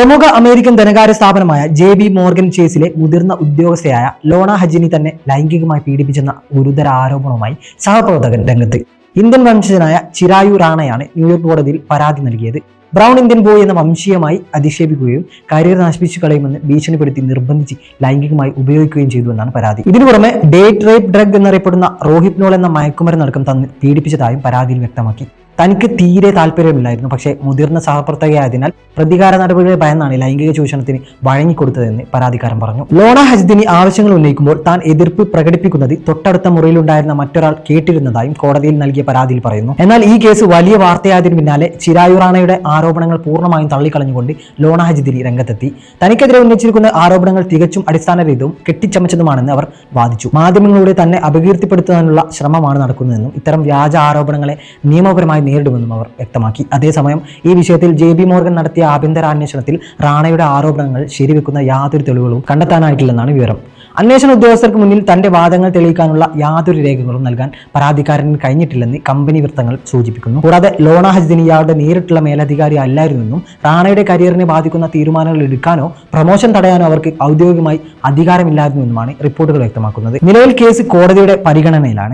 പ്രമുഖ അമേരിക്കൻ ധനകാര്യ സ്ഥാപനമായ JP മോർഗൻ ചേസിലെ മുതിർന്ന ഉദ്യോഗസ്ഥയായ ലോണ ഹജിനി തന്നെ ലൈംഗികമായി പീഡിപ്പിച്ചെന്ന ഗുരുതര ആരോപണവുമായി സഹപ്രവർത്തകൻ രംഗത്ത്. ഇന്ത്യൻ വംശജനായ ചിരായു റാണയാണ് ന്യൂയോർക്ക് കോടതിയിൽ പരാതി നൽകിയത്. ബ്രൗൺ ഇന്ത്യൻ ബോയ് എന്ന വംശീയമായി അധിക്ഷേപിക്കുകയും കരിയർ നശിപ്പിച്ചു കളയുമെന്ന് ഭീഷണിപ്പെടുത്തി നിർബന്ധിച്ച് ലൈംഗികമായി ഉപയോഗിക്കുകയും ചെയ്തുവെന്നാണ് പരാതി. ഇതിനു പുറമെ ഡേറ്റ് റേപ്പ് ഡ്രഗ് എന്നറിയപ്പെടുന്ന റോഹിപ്നോൾ എന്ന മയക്കുമരുന്നടക്കം തന്ന് പീഡിപ്പിച്ചതായും പരാതിയിൽ വ്യക്തമാക്കി. തനിക്ക് തീരെ താല്പര്യമില്ലായിരുന്നു, പക്ഷേ മുതിർന്ന സഹപ്രവർത്തകയായതിനാൽ പ്രതികാര നടപടികളെ ഭയന്നാണ് ലൈംഗിക ചൂഷണത്തിന് വഴങ്ങിക്കൊടുത്തതെന്ന് പരാതിക്കാരൻ പറഞ്ഞു. ലോണ ഹജ്ദിനി ആവശ്യങ്ങൾ ഉന്നയിക്കുമ്പോൾ താൻ എതിർപ്പ് പ്രകടിപ്പിക്കുന്നത് തൊട്ടടുത്ത മുറിയിലുണ്ടായിരുന്ന മറ്റൊരാൾ കേട്ടിരുന്നതായും കോടതിയിൽ നൽകിയ പരാതിയിൽ പറയുന്നു. എന്നാൽ ഈ കേസ് വലിയ വാർത്തയായതിനു പിന്നാലെ ചിരായു റാണയുടെ ആരോപണങ്ങൾ പൂർണ്ണമായും തള്ളിക്കളഞ്ഞുകൊണ്ട് ലോണ ഹജ്ദിനി രംഗത്തെത്തി. തനിക്കെതിരെ ഉന്നയിച്ചിരിക്കുന്ന ആരോപണങ്ങൾ തികച്ചും അടിസ്ഥാനരഹിതവും കെട്ടിച്ചമച്ചതുമാണെന്ന് അവർ വാദിച്ചു. മാധ്യമങ്ങളിലൂടെ തന്നെ അപകീർത്തിപ്പെടുത്താനുള്ള ശ്രമമാണ് നടക്കുന്നതെന്നും ഇത്തരം വ്യാജ ആരോപണങ്ങളെ നിയമപരമായി നേരിടുമെന്നും അവർ വ്യക്തമാക്കി. അതേസമയം ഈ വിഷയത്തിൽ JP മോർഗൻ നടത്തിയ ആഭ്യന്തര അന്വേഷണത്തിൽ റാണയുടെ ആരോപണങ്ങൾ ശരിവെക്കുന്ന യാതൊരു തെളിവുകളും കണ്ടെത്താനായിട്ടില്ലെന്നാണ് വിവരം. അന്വേഷണ ഉദ്യോഗസ്ഥർക്ക് മുന്നിൽ തന്റെ വാദങ്ങൾ തെളിയിക്കാനുള്ള യാതൊരു രേഖകളും നൽകാൻ പരാതിക്കാരന് കഴിഞ്ഞിട്ടില്ലെന്ന് കമ്പനി വൃത്തങ്ങൾ സൂചിപ്പിക്കുന്നു. കൂടാതെ ലോണ ഹജ്ദിനി ഇയാളുടെ നേരിട്ടുള്ള മേലധികാരി അല്ലായിരുന്നെന്നും റാണയുടെ കരിയറിനെ ബാധിക്കുന്ന തീരുമാനങ്ങൾ എടുക്കാനോ പ്രമോഷൻ തടയാനോ അവർക്ക് ഔദ്യോഗികമായി അധികാരമില്ലായിരുന്നുവെന്നുമാണ് റിപ്പോർട്ടുകൾ വ്യക്തമാക്കുന്നത്. നിലവിൽ കേസ് കോടതിയുടെ പരിഗണനയിലാണ്.